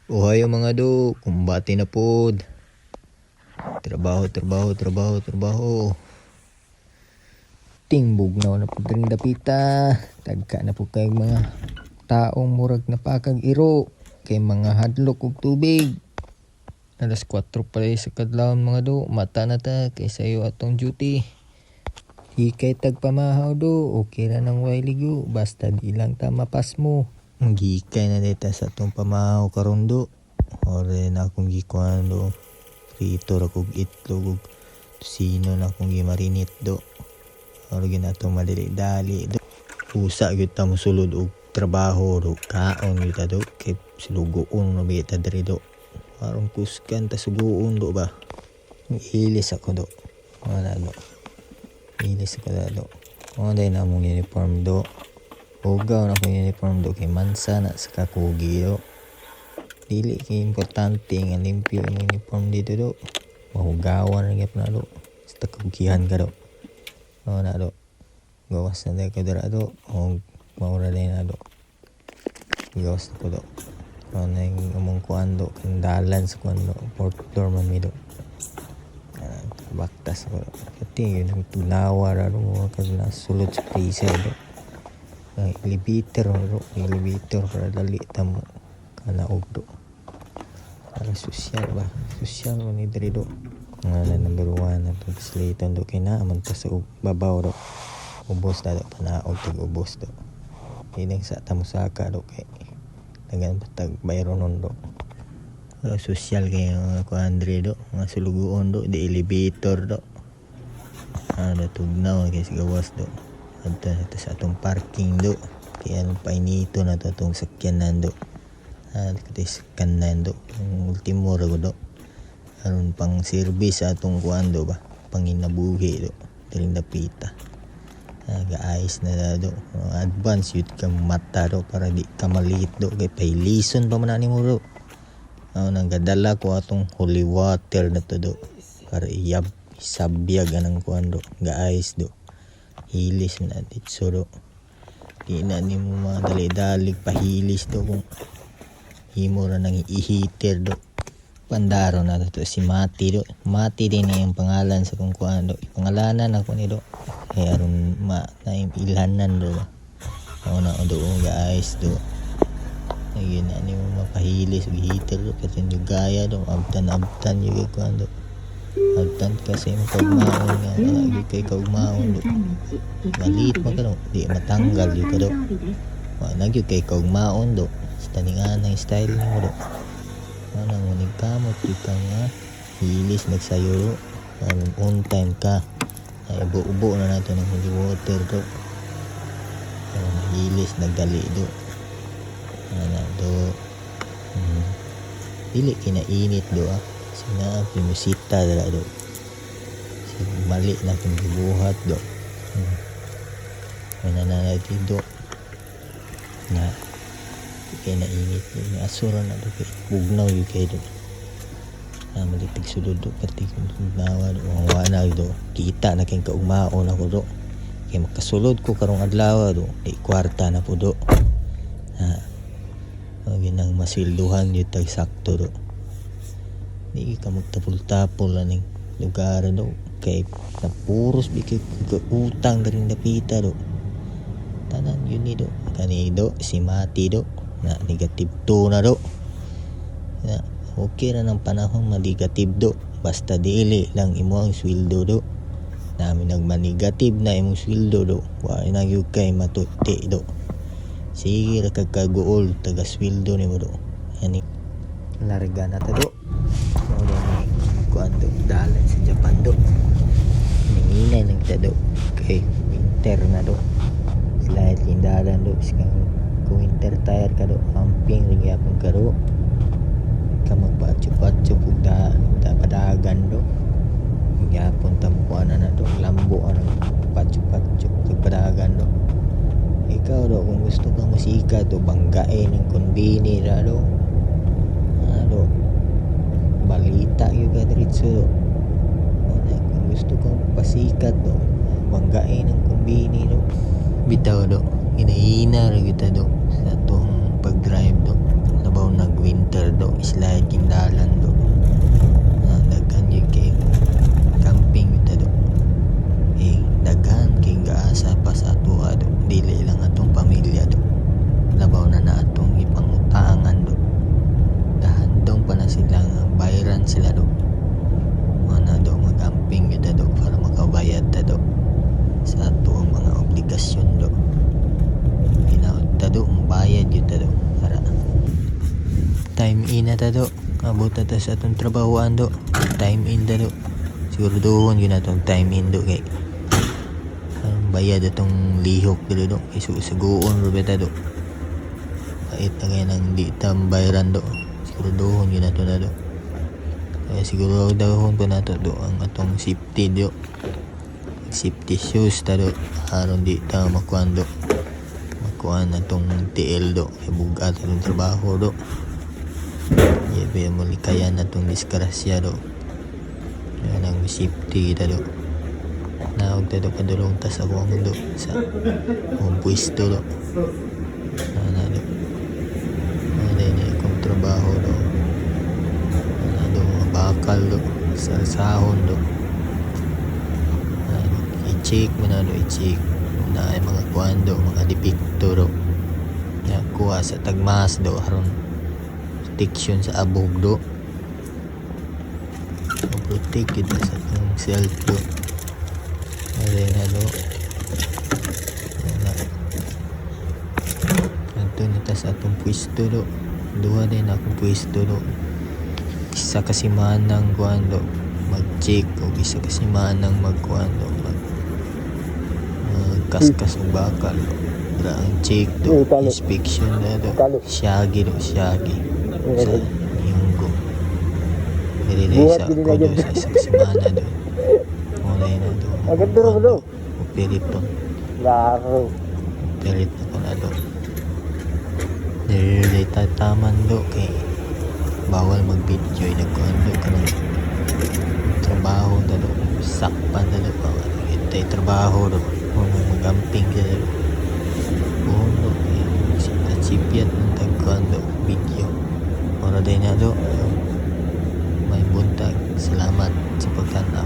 Ohayo mga do, kumbati na pod. Trabaho. Tingbog na po rin dapita. Tagka na po kay mga taong murag na pakag iro. Kay mga hadlok ug tubig. Alas 4 pa rin sa kadlawon mga do. Mata na ta kay sayo atong duty. Hikay tagpamahaw do. Okay na nang wailigo. Basta di lang ta mapas mo. Gikay na dita sa atong pamahaw karon do. Ore na akong gikuan do. Prito ra kog itlog ug sino na akong gimarinate do. Ore ginatong madali-dali do. Usa gyud ta mosulod og trabaho do. Kaon gyud ta do. Kay silugoon no bita diri do. Aron kuskan ta suguon do ba. Ilis ako do. Wala do. Ilis ako do. Wala na mong uniform do. Ugaw na akong uniform do. Kay mansa na sa kakugi do. Dili kay importante nga limpyo ang uniform dito do. Mahugawan na gyud na do. Basta kabukihan ka do. Na do. Gawas na dahil ka dira do. O maura din na do. Gawas na ko do. Na yung among kuan do. Kandalan sa kuan do. Port Dorman mi do. Baktas ko do. Kati yun ang tunawa ra do. Mga kagnasulod sa freezer do. Elevator do. Elevator para dali tamo. Kanaog do. Para sosyal ba? Sosyal mo ni diri do. Nga number 1 na itong sliton do. Kaya naman ta sa babaw do. Ubos na do. Panaog tag ubos do. Hinang sa tamusaka do. Kaya nagan patag bayron nun do. Sosyal kayo mga kuandre do. Mga suluguon do. Di elevator do. Tugnaw kaya sigawas do. Adto na sa atong parking do. Kaya painito na to itong sakyanan do. Katis kanan do. Ultimo ra do. Aron pang service atong kuando ba. Panginabuhi do. Diring dapita. Ga-ayos na do. Advance yun kang mata do. Para di ka maliit do. Kaya pailison pa man mo do. Nanggadala ko atong holy water na to do. Para isabyag anang kuando. Ga-ayos do. Hilis na ditso do. Di na ni mo madali-dalig pahilis do. Kung himo ra nang i-heater do. Pandaro na to si Mati do. Mati din yung pangalan sa kung kuan do. Pangalanan ako ni do. Kaya aron na ilhanan do. Na do guys do. Ayun na ni mo mapahilis og heater do. Kasi yung gaya do. Abtan yung kuan do. Abtan kasi yung kaugmaon nga. Yung kay kaugmaon do. Malit mo ka do. Di matanggal yung ka do. Nagyo kay kaugmaon do. Taningan ang style mo do. Nangunig kamot kita nga hilis nagsayo on time ka ay ubo na nato ng holy water do. Hilis nagdali do. Do dili kinainit do sina pimusita dala do. Mali na kung gibuhat do. Mananati do na kaya nainit yung asura na do. Kaya bugnaw yung kayo do. Malitig sulod do. Pati kung nawa do. Wana do. Kita na kayong kaugmaon ako do. Kaya makasulod ko karong adlaw do. Di kwarta na po do. Ginang masilduhan yung tagsakto do. Di ka magtapul-tapul na ng lugar do. Kaya napuros bigay utang na rin napita do. Tanan yun ni do. Kani do. Si Mati do. Na negative 2 na do. Na okay na ng panahon ma-negative do. Basta dili lang imo ang sweldo do. Namin nagma-negative na imong sweldo do. Wa na gyud kay matuti do. Sige ra kag kagool taga sweldo nimo do. Ani larga na ta do. Wala ni kuan do dalan sa Japan do. Ninginay nang ta do. Kay winter na do. Slightly dalan do. Kung winter tire ka do, amping rin yapon ka do. Ka magpatsup-patsup kung padagan do. Yapon tamukuan na do. Lambo ang patsup-patsup kung padagan do. Ikaw do, kung gusto kang musika do, banggain ng konbini ra do. Do. Balita yung ka diritso do. Kung gusto kang pasikat do, banggain ng konbini do. Bitaw do. Hinahina rin kita do sa itong pag-drive do. Labaw nag-winter water do, slide king dalan do. Daghan yun kay camping yun ta do. Daghan kay gaasa pa sa atua do, dili lang atong pamilya do, labaw na atong ipangutangan do. Dahandong pa na silang bayaran sila do, mana do mag-camping yun ta do para makabayad ta do sa atong mga obligasyon do. Hinaot ta do, bayad yun ta do para time in na ta do, abot na ta sa atong trabahoan do, time in ta do. Siguro doon yun atong time in do kay bayad atong lihok dito do, kay susugoon ro beta do. Kahit na kaya nang di tambayran do, siguro doon yun ato na do. Kaya siguro doon pa nato do ang atong safety do, safety shoes ta do, aron di ta makuan do, makuan atong TL do, kay bugat atong trabaho do. Yabe mo likayan atong disgrasya do, yan ang safety ta do. Naog ta do padulong ta sa buwang do sa buwang pwesto do. Ano do, ano na akong trabaho do, ano do mga bakal do sa sahon do. I-check mo na do, i-check na ay mga kuan do, mga depekto do, kuha sa tagmas do, haron protection sa abog do, protect kita sa atong self do. Ada na do, ito nita sa atong pwesto do, duha din akong pwesto do. Isa kasi manang kuan do mag-check, o isa kasi manang magkuan do magkaskas o bakal do. Para ang check do, inspection na do, siyagi do, siyagi sa linggo. Nililay sa ako do sa isa kasi mana do. Mulay na do, operiton operit na ko na do. Nililay tataman do kay bawal mag-video ay nagkuhan do ka ng trabaho na do, sakpan na do pa itay trabaho do, mag-camping ka do do, sipyat ng tagkuhan do video. Mura din na do, may buntag. Salamat sa pagtanaw.